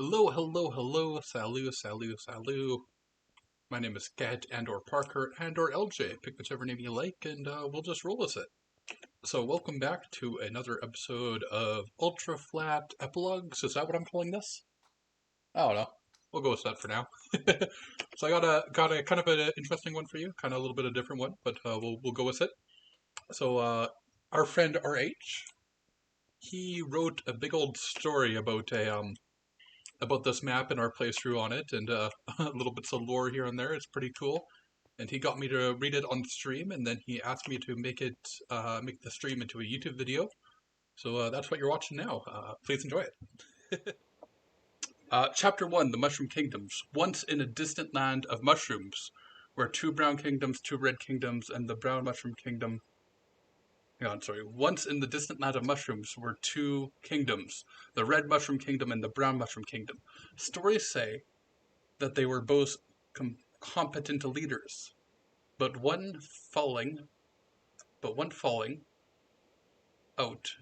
Hello, hello, hello, salut, salut, salut. My name is Cat and/or Parker and/or LJ. Pick whichever name you like, and we'll just roll with it. So, welcome back to another episode of Ultra Flat Epilogues. Is that what I'm calling this? I don't know. We'll go with that for now. So, I got a kind of an interesting one for you, kind of a little bit of a different one, but we'll go with it. So, our friend RH, he wrote a big old story about this map and our playthrough on it, and little bits of lore here and there. It's pretty cool. And he got me to read it on stream, and then he asked me to make the stream into a YouTube video. So that's what you're watching now. Please enjoy it. Chapter 1, The Mushroom Kingdoms. Once in a distant land of mushrooms, where two brown kingdoms, two red kingdoms, and the brown mushroom kingdom. Once in the distant land of mushrooms were two kingdoms, the red mushroom kingdom and the brown mushroom kingdom. Stories say that they were both competent leaders, but one falling out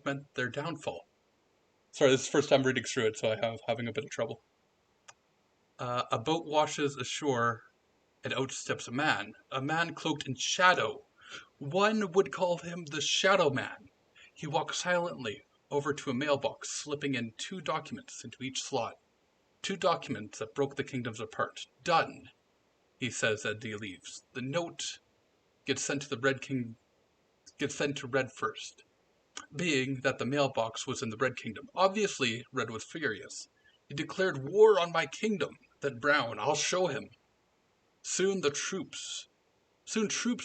meant their downfall. Sorry, this is the first time reading through it, so I'm having a bit of trouble. A boat washes ashore, and out steps a man cloaked in shadow. One would call him the Shadow Man. He walks silently over to a mailbox, slipping in two documents into each slot. Two documents that broke the kingdoms apart. Done, he says as he leaves. The note gets sent to Red first, being that the mailbox was in the Red Kingdom. Obviously, Red was furious. He declared war on my kingdom. Then Brown, I'll show him. Soon troops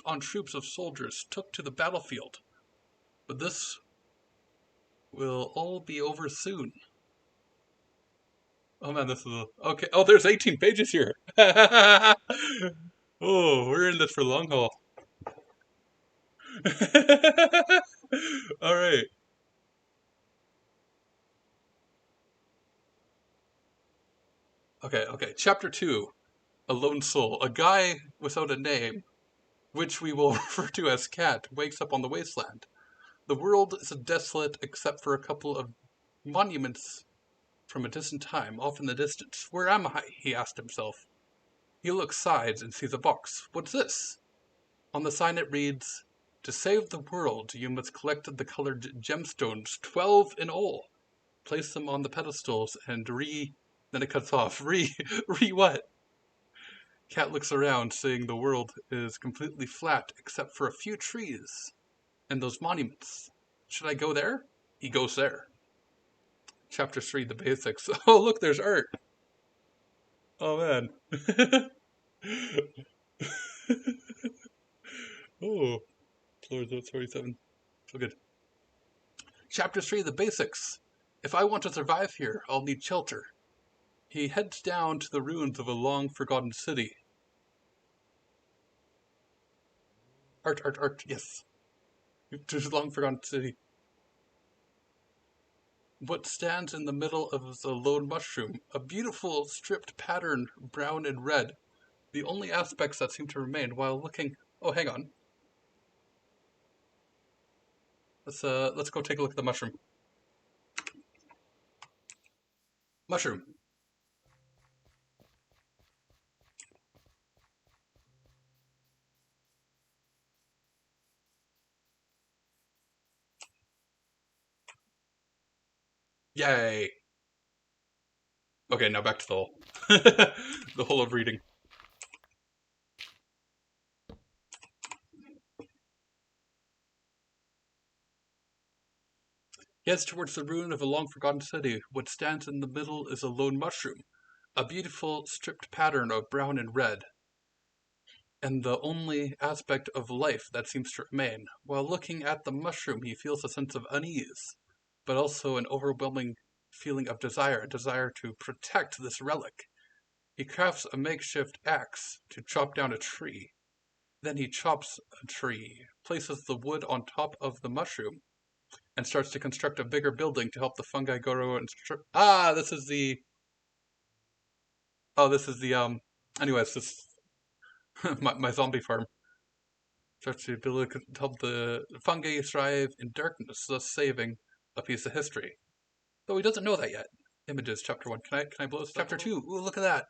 on troops of soldiers took to the battlefield. But this will all be over soon. Oh man, this is okay. Oh, there's 18 pages here. Oh, we're in this for the long haul. All right. Okay. Chapter 2, A Lone Soul. A guy without a name, which we will refer to as Cat, wakes up on the wasteland. The world is desolate except for a couple of monuments from a distant time, off in the distance. Where am I? He asked himself. He looks sides and sees a box. What's this? On the sign it reads, to save the world, you must collect the colored gemstones, 12 in all. Place them on the pedestals and then it cuts off. What? Cat looks around, seeing the world is completely flat except for a few trees and those monuments. Should I go there? He goes there. Chapter 3, The Basics. Oh, look, there's art. Oh, man. Oh, floor 47. So good. Chapter 3, The Basics. If I want to survive here, I'll need shelter. He heads down to the ruins of a long-forgotten city. Art, yes. To a long-forgotten city. What stands in the middle of the lone mushroom? A beautiful stripped pattern, brown and red. The only aspects that seem to remain while looking... Oh, hang on. Let's go take a look at the mushroom. Mushroom. Yay! Okay, now back to the hole. The hole of reading. He heads towards the ruin of a long-forgotten city. What stands in the middle is a lone mushroom, a beautiful stripped pattern of brown and red, and the only aspect of life that seems to remain. While looking at the mushroom, he feels a sense of unease, but also an overwhelming feeling of desire, a desire to protect this relic. He crafts a makeshift axe to chop down a tree. Then he chops a tree, places the wood on top of the mushroom, and starts to construct a bigger building to help the fungi grow and... this is the... Anyways, this... my zombie farm. Starts to help the fungi thrive in darkness, thus saving a piece of history. Though he doesn't know that yet. Images, chapter 1. Can I blow this? Chapter 2. Ooh, look at that.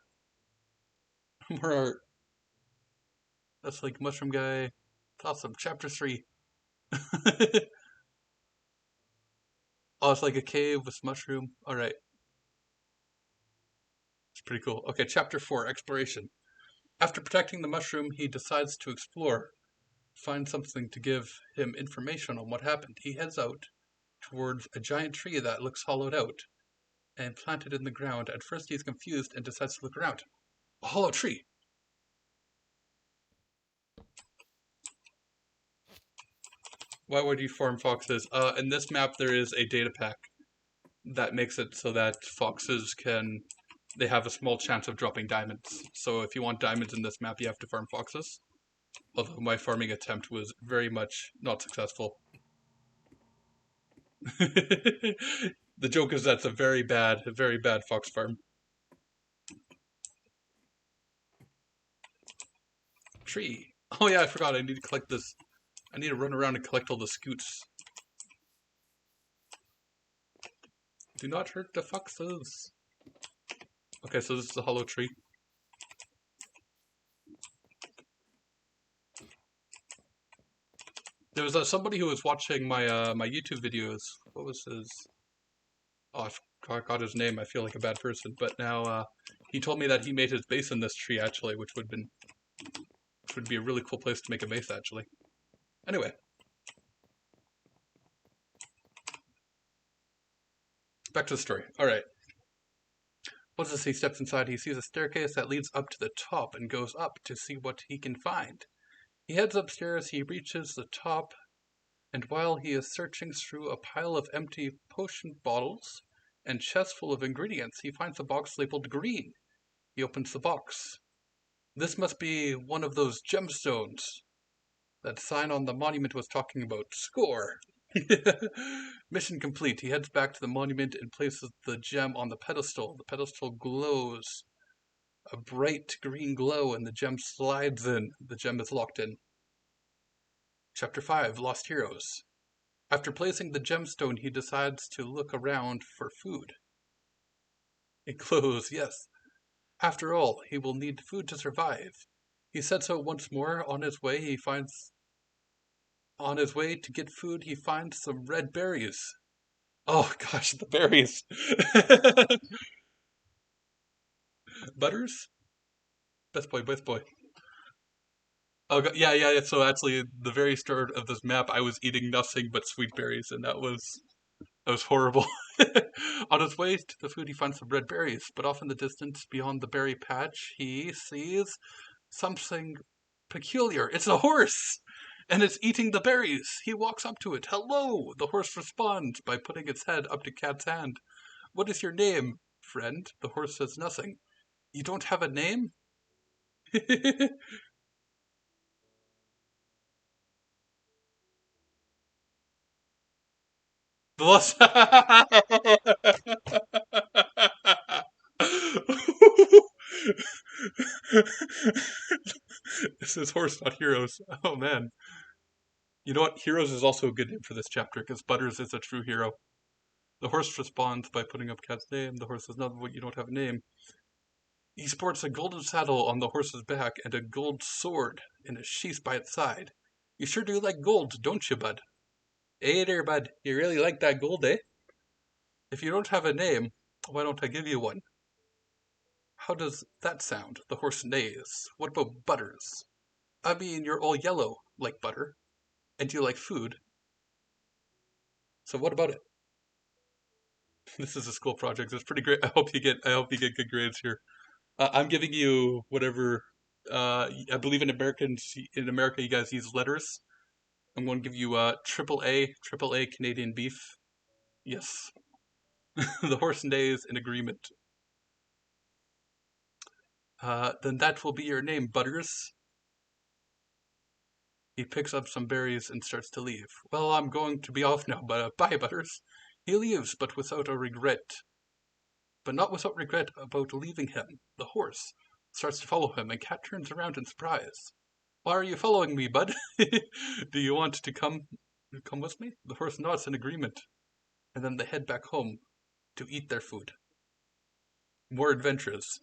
More art. That's like Mushroom Guy. It's awesome. Chapter 3. Oh, it's like a cave with mushroom. Alright. It's pretty cool. Okay, chapter 4. Exploration. After protecting the mushroom, he decides to explore. Find something to give him information on what happened. He heads out towards a giant tree that looks hollowed out and planted in the ground. At first he's confused and decides to look around. A hollow tree! Why would you farm foxes? In this map there is a data pack that makes it so that foxes they have a small chance of dropping diamonds. So if you want diamonds in this map, you have to farm foxes. Although my farming attempt was very much not successful. The joke is that's a very bad fox farm. Tree. Oh yeah, I forgot. I need to collect this. I need to run around and collect all the scoots. Do not hurt the foxes. Okay, so this is a hollow tree. There was somebody who was watching my my YouTube videos. What was his? Oh, I forgot his name. I feel like a bad person. But now he told me that he made his base in this tree actually, which would be a really cool place to make a base actually. Anyway. Back to the story. Alright. Once as he steps inside, he sees a staircase that leads up to the top and goes up to see what he can find. He heads upstairs, he reaches the top, and while he is searching through a pile of empty potion bottles and chests full of ingredients, he finds a box labeled green. He opens the box. This must be one of those gemstones that sign on the monument was talking about. Score! Mission complete. He heads back to the monument and places the gem on the pedestal. The pedestal glows a bright green glow and the gem slides in. The gem is locked in. Chapter 5. Lost Heroes. After placing the gemstone, he decides to look around for food. It glows, yes. After all, he will need food to survive. He said so once more. On his way to get food, he finds some red berries. Oh gosh, the berries. Butters? Best boy, best boy. Oh yeah. So actually, the very start of this map, I was eating nothing but sweet berries, and that was horrible. On his way to the food, he finds some red berries, but off in the distance, beyond the berry patch, he sees something peculiar. It's a horse! And it's eating the berries. He walks up to it. Hello! The horse responds by putting its head up to Cat's hand. What is your name, friend? The horse says nothing. You don't have a name? The lost... This is Horse, Not Heroes. Oh man. You know what? Heroes is also a good name for this chapter, because Butters is a true hero. The horse responds by putting up Cat's name. The horse says, no, you don't have a name. He sports a golden saddle on the horse's back and a gold sword in a sheath by its side. You sure do like gold, don't you, bud? Hey there, bud. You really like that gold, eh? If you don't have a name, why don't I give you one? How does that sound? The horse neighs. What about Butters? I mean, you're all yellow, like butter. And you like food. So what about it? This is a school project. It's pretty great. I hope you get good grades here. I'm giving you whatever. I believe in America, you guys use letters. I'm going to give you triple A Canadian beef. Yes. The horse neighs in agreement. Then that will be your name, Butters. He picks up some berries and starts to leave. Well, I'm going to be off now, but bye, Butters. He leaves, but without a regret. But not without regret about leaving him. The horse starts to follow him, and Cat turns around in surprise. Why are you following me, bud? Do you want to come with me? The horse nods in agreement, and then they head back home to eat their food. More adventures.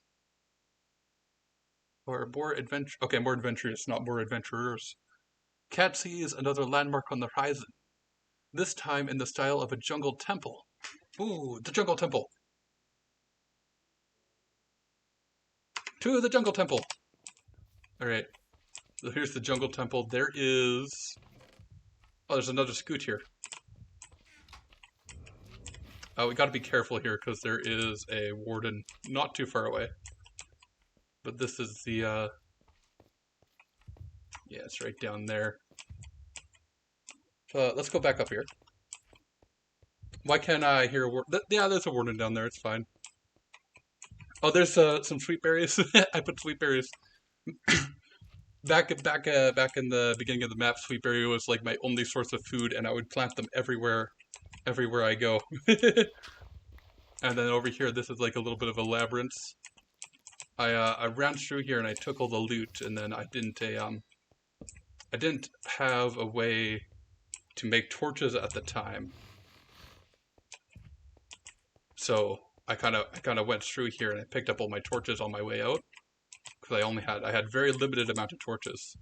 Or more adventure. Okay, more adventures, not more adventurers. Cat sees another landmark on the horizon. This time in the style of a jungle temple. Ooh, the jungle temple. To the jungle temple. Alright. So here's the jungle temple. There is... Oh, there's another scoot here. We gotta be careful here because there is a warden not too far away. But this is the, yeah, it's right down there. Let's go back up here. Why can't I hear a warden? Yeah, there's a warden down there, it's fine. Oh, there's some sweet berries. I put sweet berries. Back in the beginning of the map, sweet berry was like my only source of food, and I would plant them everywhere I go. And then over here, this is like a little bit of a labyrinth. I ran through here and I took all the loot, and then I didn't have a way to make torches at the time. So I kind of went through here and I picked up all my torches on my way out because I had very limited amount of torches.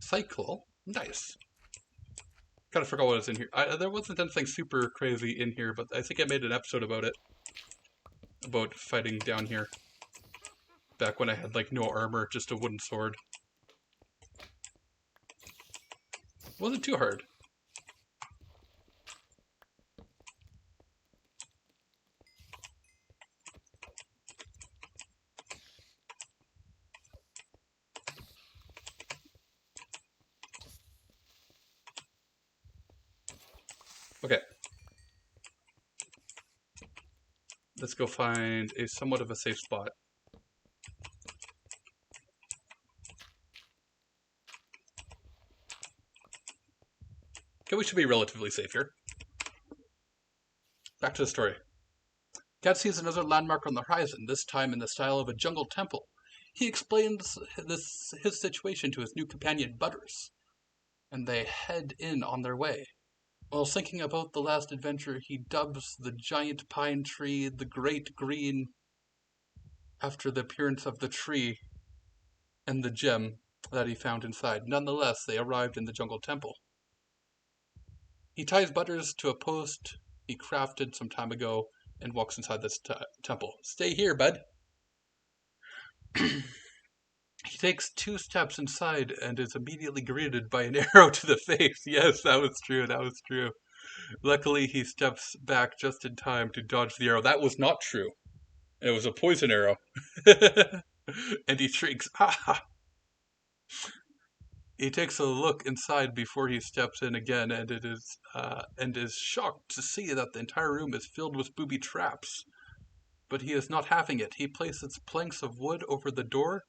Cycle, nice. Kind of forgot what was in here. There wasn't anything super crazy in here, but I think I made an episode about it. About fighting down here. Back when I had like no armor, just a wooden sword. Wasn't too hard. Okay. Let's go find a somewhat of a safe spot. Okay, we should be relatively safe here. Back to the story. Cat sees another landmark on the horizon, this time in the style of a jungle temple. He explains his situation to his new companion Butters, and they head in on their way. While thinking about the last adventure, he dubs the giant pine tree the Great Green after the appearance of the tree and the gem that he found inside. Nonetheless, they arrived in the jungle temple. He ties Butters to a post he crafted some time ago and walks inside this temple. Stay here, bud. He takes 2 steps inside and is immediately greeted by an arrow to the face. Yes, that was true. Luckily, he steps back just in time to dodge the arrow. That was not true. It was a poison arrow. And he shrieks, "Ah!" He takes a look inside before he steps in again, and is shocked to see that the entire room is filled with booby traps. But he is not having it. He places planks of wood over the door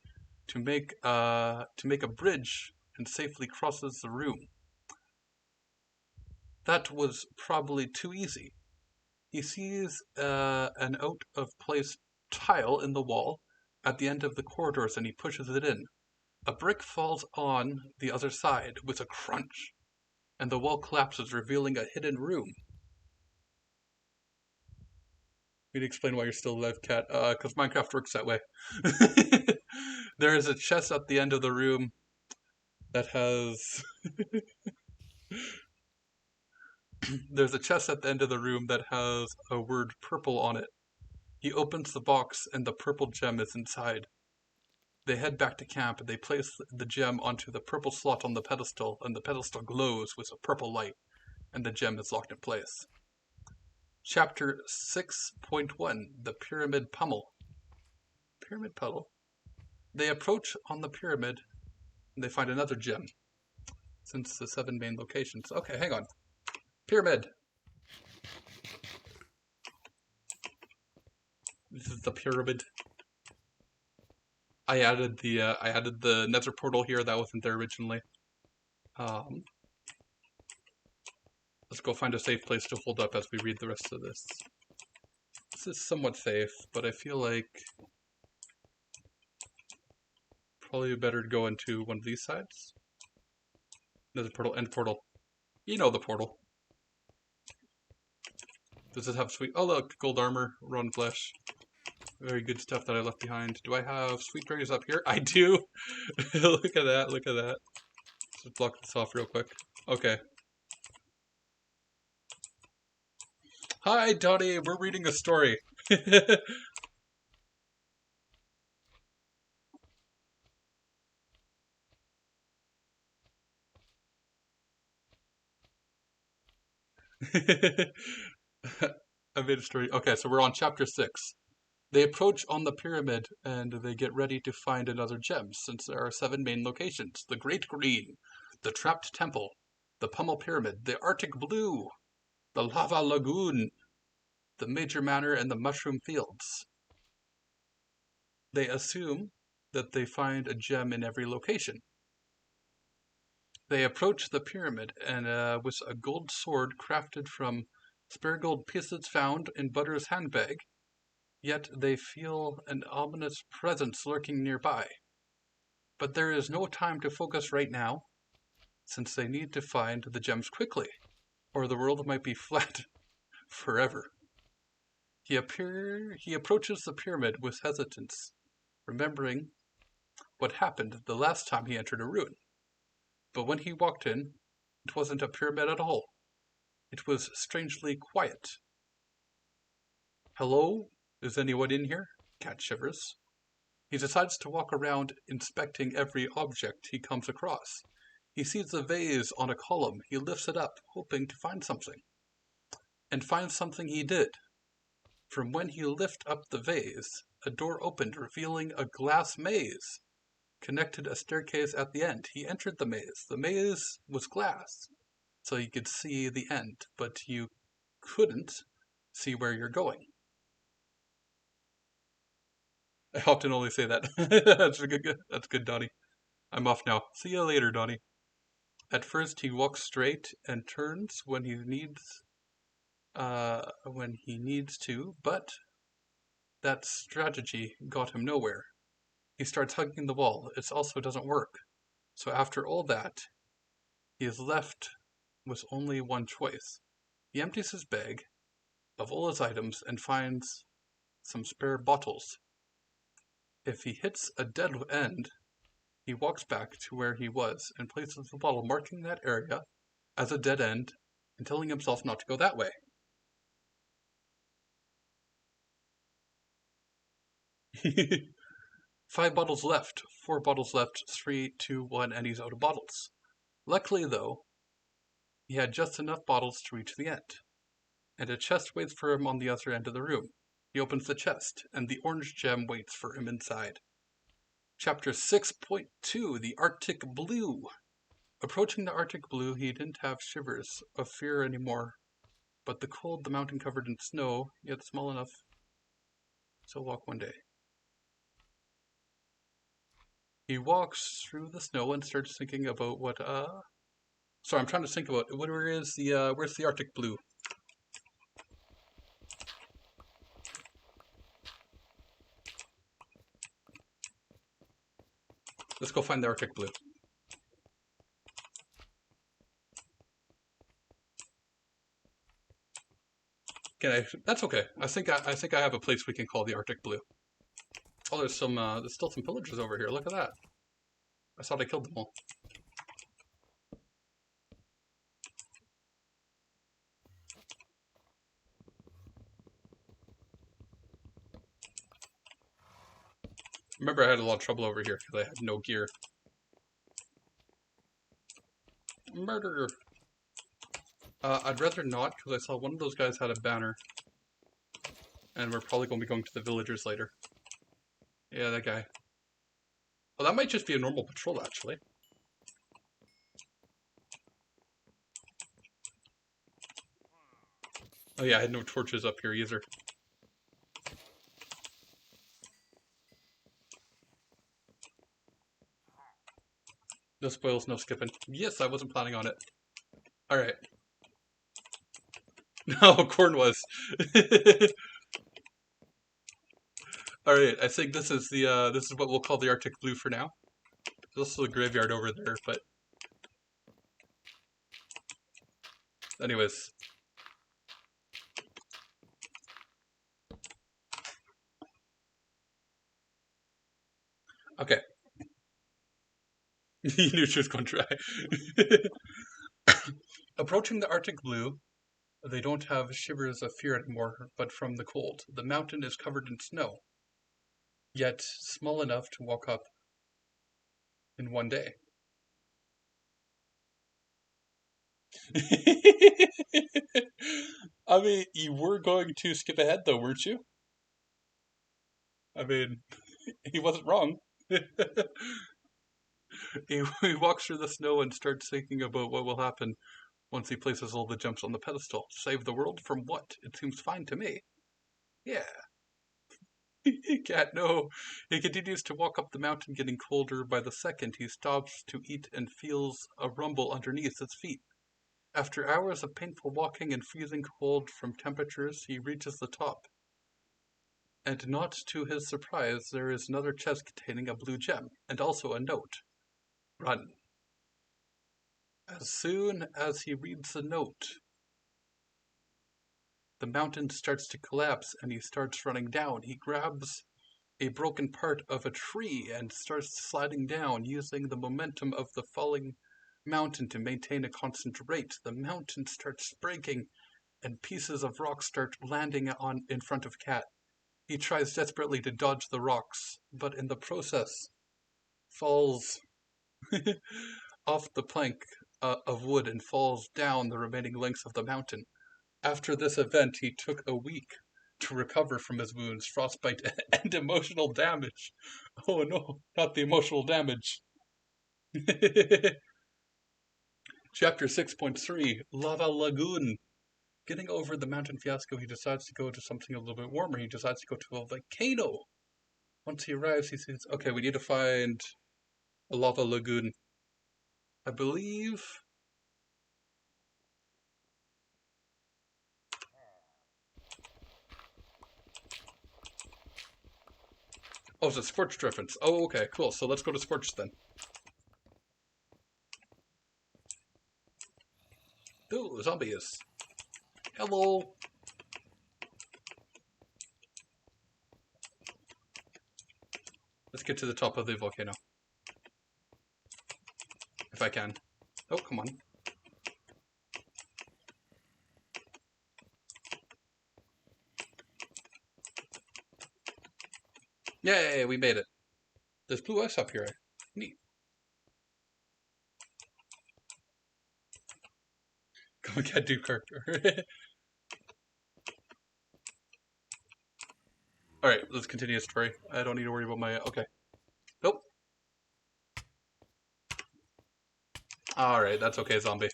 to make a bridge and safely crosses the room. That was probably too easy. He sees an out-of-place tile in the wall at the end of the corridors and he pushes it in. A brick falls on the other side with a crunch, and the wall collapses, revealing a hidden room. Need to explain why you're still alive, Cat? Because Minecraft works that way. There is a chest at the end of the room that has... There's a chest at the end of the room that has a word purple on it. He opens the box and the purple gem is inside. They head back to camp and they place the gem onto the purple slot on the pedestal, and the pedestal glows with a purple light, and the gem is locked in place. Chapter 6.1, The Pyramid Pummel. Pyramid Puddle? They approach on the pyramid and they find another gem. Since the 7 main locations. Okay, hang on. Pyramid. This is the pyramid. I added the nether portal here that wasn't there originally. Let's go find a safe place to hold up as we read the rest of this. This is somewhat safe, but I feel like probably better to go into one of these sides. Nether portal, end portal. You know the portal. Does it have sweet... Oh, look, gold armor, rotten flesh. Very good stuff that I left behind. Do I have sweet berries up here? I do! Look at that, look at that. Just block this off real quick. Okay. Hi, Donnie, we're reading a story. I made a story. Okay, so we're on chapter 6. They approach on the pyramid and they get ready to find another gem, since there are 7 main locations: the Great Green, the Trapped Temple, the Pummel Pyramid, the Arctic Blue, the Lava Lagoon, the Major Manor, and the Mushroom Fields. They assume that they find a gem in every location. They approach the pyramid and with a gold sword crafted from spare gold pieces found in Butter's handbag, yet they feel an ominous presence lurking nearby. But there is no time to focus right now, since they need to find the gems quickly, or the world might be flat forever. He approaches the pyramid with hesitance, remembering what happened the last time he entered a ruin. But when he walked in, it wasn't a pyramid at all. It was strangely quiet. Hello? Is anyone in here? Cat shivers. He decides to walk around, inspecting every object he comes across. He sees a vase on a column. He lifts it up, hoping to find something. And finds something he did. From when he lifted up the vase, a door opened, revealing a glass maze. Connected a staircase at the end. He entered the maze. The maze was glass, so you could see the end, but you couldn't see where you're going. I often only say that. That's good, Donnie. I'm off now. See you later, Donnie. At first, he walks straight and turns when he needs to, but that strategy got him nowhere. He starts hugging the wall. It also doesn't work. So after all that, he is left with only one choice. He empties his bag of all his items and finds some spare bottles. If he hits a dead end, he walks back to where he was and places the bottle, marking that area as a dead end and telling himself not to go that way. Five bottles left. 4 bottles left. 3, 2, 1, and he's out of bottles. Luckily, though, he had just enough bottles to reach the end, and a chest waits for him on the other end of the room. He opens the chest, and the orange gem waits for him inside. Chapter 6.2, The Arctic Blue. Approaching the Arctic Blue, he didn't have shivers of fear anymore, but the cold, the mountain covered in snow, yet small enough to walk one day. He walks through the snow and starts thinking about what, sorry, I'm trying to think about, where's the Arctic Blue? Let's go find the Arctic Blue. That's okay. I think I have a place we can call the Arctic Blue. Oh, there's still some pillagers over here. Look at that. I thought I killed them all. Remember, I had a lot of trouble over here because I had no gear. Murder! I'd rather not, because I saw one of those guys had a banner. And we're probably going to be going to the villagers later. Yeah, that guy. Well, that might just be a normal patrol, actually. Oh yeah, I had no torches up here either. No spoils, no skipping. Yes, I wasn't planning on it. Alright. No, corn was. Alright, I think this is what we'll call the Arctic Blue for now. There's also a graveyard over there, but anyways. Okay. You knew she was going to try. Approaching the Arctic Blue, they don't have shivers of fear anymore, but from the cold. The mountain is covered in snow, yet small enough to walk up in one day. I mean, you were going to skip ahead though, weren't you? I mean, he wasn't wrong. He walks through the snow and starts thinking about what will happen once he places all the jumps on the pedestal. Save the world from what? It seems fine to me. Yeah. He can't know. He continues to walk up the mountain, getting colder by the second. He stops to eat and feels a rumble underneath his feet. After hours of painful walking and freezing cold from temperatures, he reaches the top. And not to his surprise, there is another chest containing a blue gem, and also a note. Run. As soon as he reads the note, the mountain starts to collapse and he starts running down. He grabs a broken part of a tree and starts sliding down, using the momentum of the falling mountain to maintain a constant rate. The mountain starts breaking and pieces of rock start landing in front of Cat. He tries desperately to dodge the rocks, but in the process falls off the plank of wood and falls down the remaining lengths of the mountain. After this event, he took a week to recover from his wounds, frostbite, and emotional damage. Oh no, not the emotional damage. Chapter 6.3 Lava Lagoon. Getting over the mountain fiasco, he decides to go to something a little bit warmer. He decides to go to a volcano. Once he arrives, he sees, okay, we need to find a lava lagoon. I believe... Oh, it's a Scorched reference. Oh, okay, cool. So let's go to Scorched then. Ooh, zombies. Hello. Let's get to the top of the volcano. If I can. Oh, come on. Yay, we made it. There's blue ice up here. Neat. Come on, cat do character. Alright, let's continue the story. I don't need to worry about my... Okay. Nope. Alright, that's okay, zombie.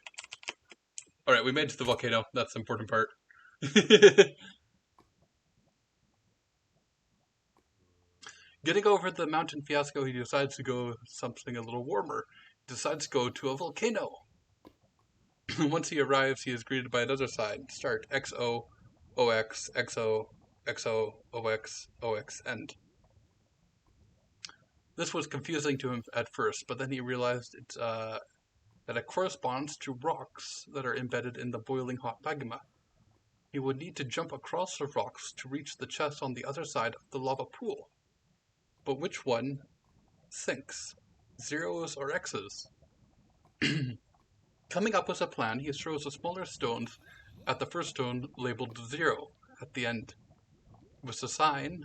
Alright, we made it to the volcano. That's the important part. Getting over the mountain fiasco, he decides to go something a little warmer. He decides to go to a volcano. Once he arrives, he is greeted by another sign. Start. XO, OX, XO, XO, OX, OX, end. This was confusing to him at first, but then he realized that it corresponds to rocks that are embedded in the boiling hot magma. He would need to jump across the rocks to reach the chest on the other side of the lava pool. But which one sinks? Zeros or X's? Coming up with a plan, he throws the smaller stones at the first stone labeled 0 at the end with the sign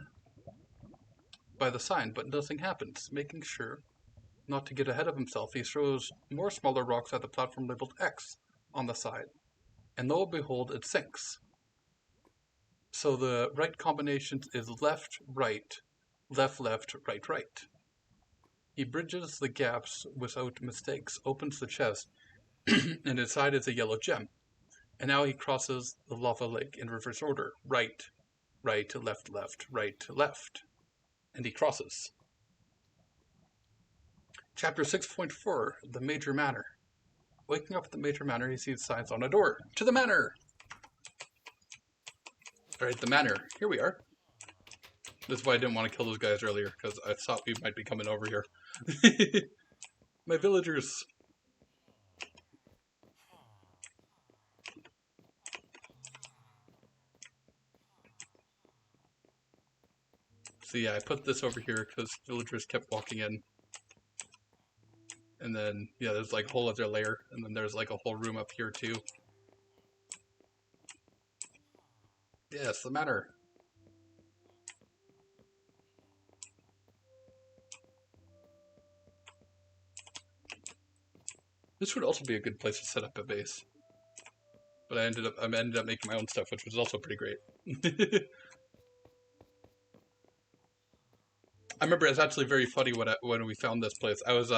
by the sign, but nothing happens. Making sure not to get ahead of himself, he throws more smaller rocks at the platform labeled X on the side, and lo and behold, it sinks. So the right combination is left, right, left, left, right, right. He bridges the gaps without mistakes, opens the chest, and inside is a yellow gem. And now he crosses the lava lake in reverse order. Right, right, left, left, right, left. And he crosses. Chapter 6.4 The Major Manor. Waking up at the Major Manor, he sees signs on a door. To the manor! Alright, the manor. Here we are. This is why I didn't want to kill those guys earlier, because I thought we might be coming over here. My villagers. So yeah, I put this over here because villagers kept walking in. And then, yeah, there's like a whole other layer. And then there's like a whole room up here too. Yes, the manor. This would also be a good place to set up a base. But I ended up making my own stuff, which was also pretty great. I remember it's actually very funny when we found this place. It was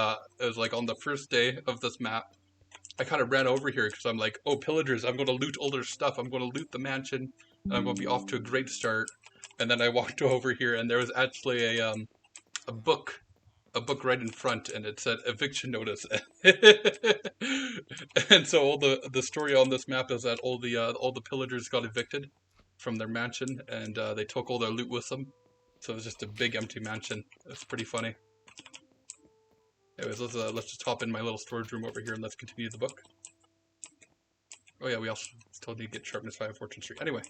like on the first day of this map. I kind of ran over here because I'm like, oh, pillagers! I'm going to loot all their stuff. I'm going to loot the mansion, and I'm going to be off to a great start. And then I walked over here, and there was actually a book right in front, and it said eviction notice. And so all the story on this map is that all the pillagers got evicted from their mansion, and they took all their loot with them. So it was just a big empty mansion. It's pretty funny. Anyways, let's just hop in my little storage room over here and let's continue the book. Oh yeah, we also still need to get sharpness 5 Fortune Street. Anyway,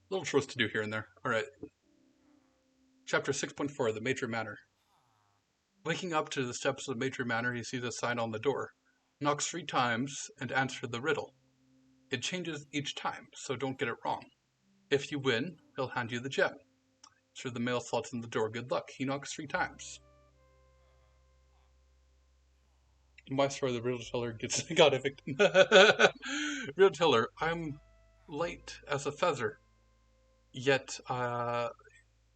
little chores to do here and there. All right. Chapter 6.4, the Major Manor. Waking up to the steps of the Major Manor, he sees a sign on the door. Knocks 3 times and answers the riddle. It changes each time, so don't get it wrong. If you win, he'll hand you the gem. Through the mail slots in the door. Good luck. He knocks 3 times. In my story, the riddle teller got evicted. Riddle teller, I'm light as a feather, yet the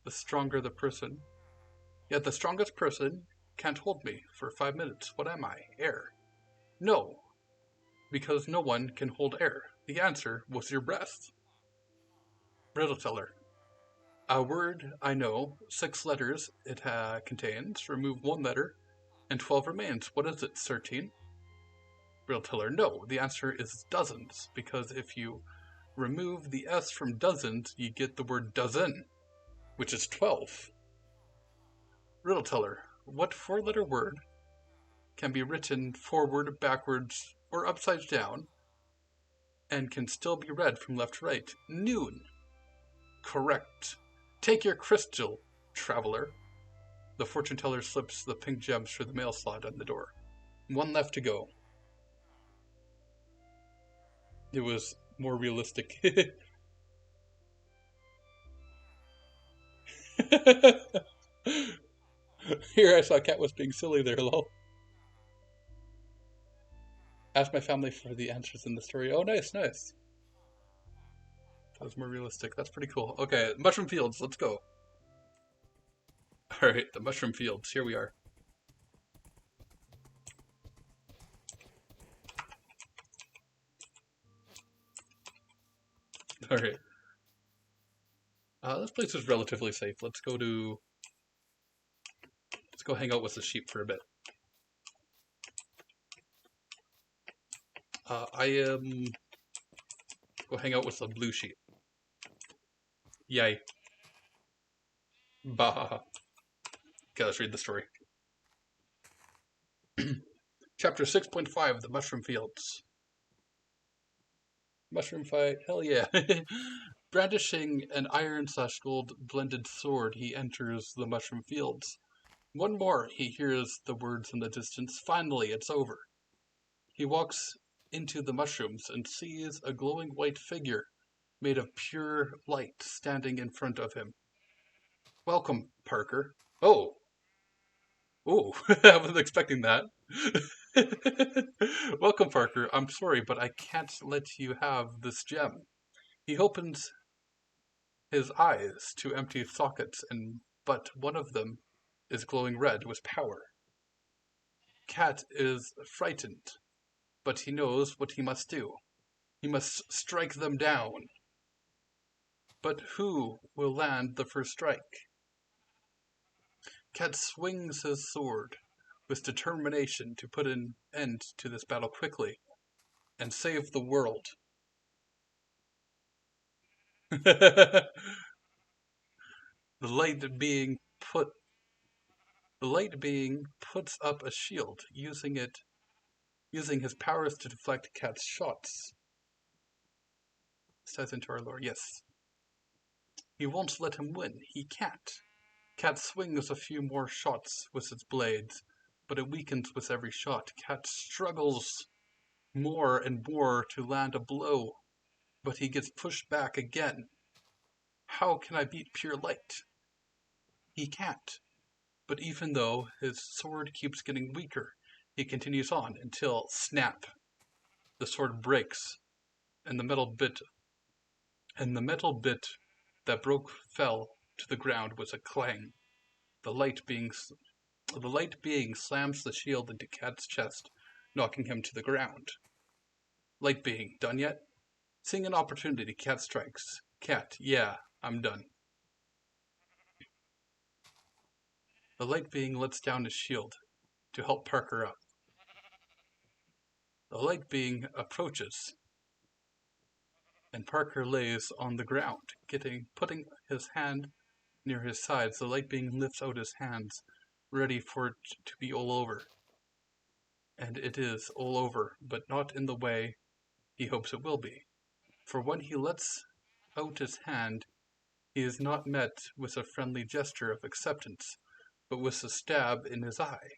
strongest person can't hold me for 5 minutes. What am I? Air. No, because no one can hold air. The answer was your breath. Riddle teller, a word I know, 6 letters it contains. Remove 1 letter, and 12 remains. What is it, 13? Riddle teller, no, the answer is dozens, because if you remove the S from dozens, you get the word dozen, which is 12. Riddle teller, what 4-letter word can be written forward, backwards, or upside down, and can still be read from left to right? Noon. Correct. Take your crystal, traveler. The fortune teller slips the pink gems through the mail slot on the door. 1 left to go. It was more realistic. Here I saw Cat was being silly there, lol. Ask my family for the answers in the story. Oh, nice, nice. That was more realistic. That's pretty cool. Okay, mushroom fields, let's go. Alright, the mushroom fields, here we are. Alright. This place is relatively safe. Let's go hang out with the sheep for a bit. Go hang out with the blue sheep. Yay. Bah. Okay, let's read the story. Chapter 6.5, the mushroom fields. Mushroom fight, hell yeah. Brandishing an iron/gold blended sword, he enters the mushroom fields. One more, he hears the words in the distance. Finally, it's over. He walks into the mushrooms and sees a glowing white figure made of pure light standing in front of him. Welcome, Parker. Oh, I wasn't expecting that. Welcome, Parker. I'm sorry, but I can't let you have this gem. He opens his eyes to empty sockets, but one of them is glowing red with power. Cat is frightened, but he knows what he must do. He must strike them down. But who will land the first strike? Cat swings his sword with determination to put an end to this battle quickly and save the world. The light being puts up a shield, using his powers to deflect Cat's shots. Says into our lore, yes. He won't let him win. He can't. Cat swings a few more shots with its blades, but it weakens with every shot. Cat struggles more and more to land a blow, but he gets pushed back again. How can I beat pure light? He can't. But even though his sword keeps getting weaker, he continues on until, snap, the sword breaks, and the metal bit that broke fell to the ground with a clang. The light being slams the shield into Cat's chest, knocking him to the ground. Light being, done yet? Seeing an opportunity, Cat strikes. Cat, yeah, I'm done. The light being lets down his shield to help Parker up. The light being approaches, and Parker lays on the ground, putting his hand near his sides. The light being lifts out his hands, ready for it to be all over. And it is all over, but not in the way he hopes it will be. For when he lets out his hand, he is not met with a friendly gesture of acceptance, but with a stab in his eye.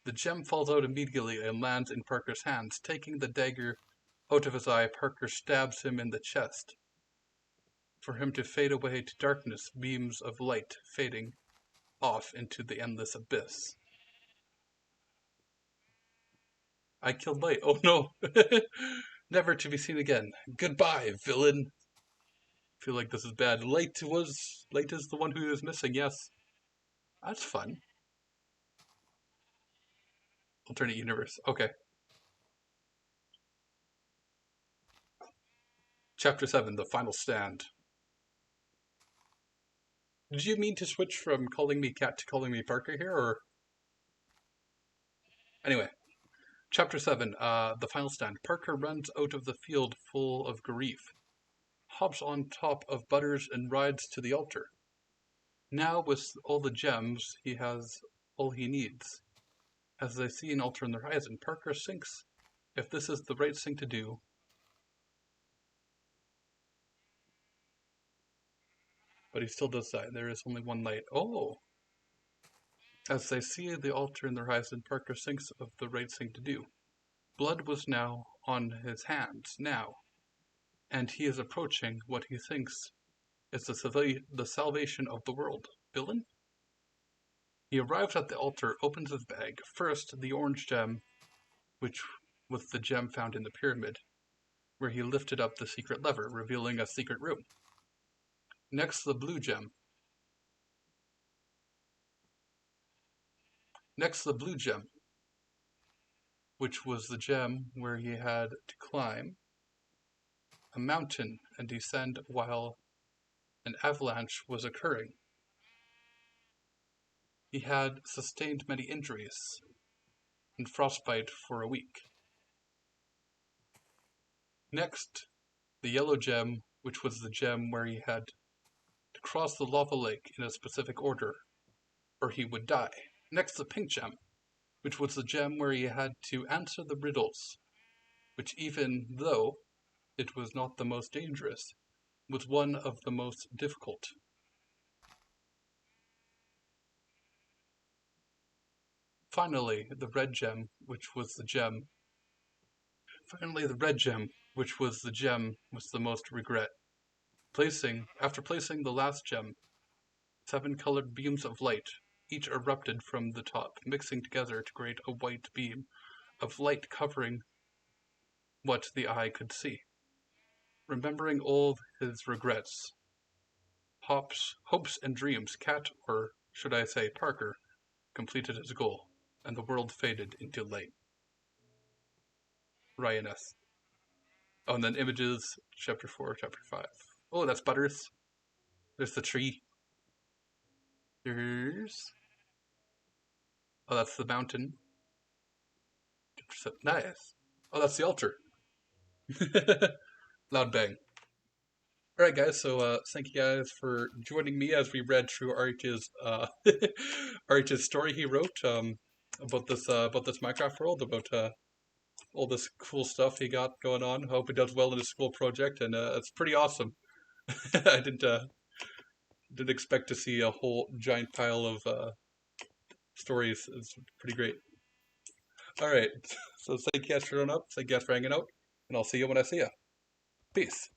The gem falls out immediately and lands in Parker's hands. Taking the dagger out of his eye, Parker stabs him in the chest, for him to fade away to darkness, beams of light fading off into the endless abyss. I killed Light. Oh no! Never to be seen again. Goodbye, villain! I feel like this is bad. Light is the one who is missing, yes. That's fun. Alternate universe. Okay. Chapter 7, The Final Stand. Did you mean to switch from calling me Cat to calling me Parker here, or? Anyway. Chapter 7, The Final Stand. Parker runs out of the field full of grief, hops on top of Butters and rides to the altar. Now, with all the gems, he has all he needs. As they see an altar on the horizon, Parker thinks if this is the right thing to do. But he still does that. There is only one light. Oh! As they see the altar in the horizon, Parker thinks of the right thing to do. Blood was now on his hands, and he is approaching what he thinks is the salvation of the world. Villain? He arrives at the altar, opens his bag. First, the orange gem, which was the gem found in the pyramid, where he lifted up the secret lever, revealing a secret room. Next, the blue gem. Which was the gem where he had to climb a mountain and descend while an avalanche was occurring. He had sustained many injuries and frostbite for a week. Next, the yellow gem, which was the gem where he had to cross the lava lake in a specific order, or he would die. Next, the pink gem, which was the gem where he had to answer the riddles, which, even though it was not the most dangerous, was one of the most difficult. Finally, the red gem, which was the gem with the most regret. After placing the last gem, 7 colored beams of light each erupted from the top, mixing together to create a white beam of light covering what the eye could see. Remembering all his regrets, hopes and dreams, Cat, or should I say Parker, completed his goal, and the world faded into light. Ryan S. Oh, and then images, chapter 4, chapter 5. Oh, that's Butters. There's the tree. Oh, that's the mountain. Nice. Oh, that's the altar. Loud bang. Alright guys, so thank you guys for joining me as we read through Arch's story he wrote about this Minecraft world, about all this cool stuff he got going on. Hope he does well in his school project, and it's pretty awesome. I didn't Didn't expect to see a whole giant pile of stories. It's pretty great. All right. So thank you guys for showing up. Thank you guys for hanging out. And I'll see you when I see you. Peace.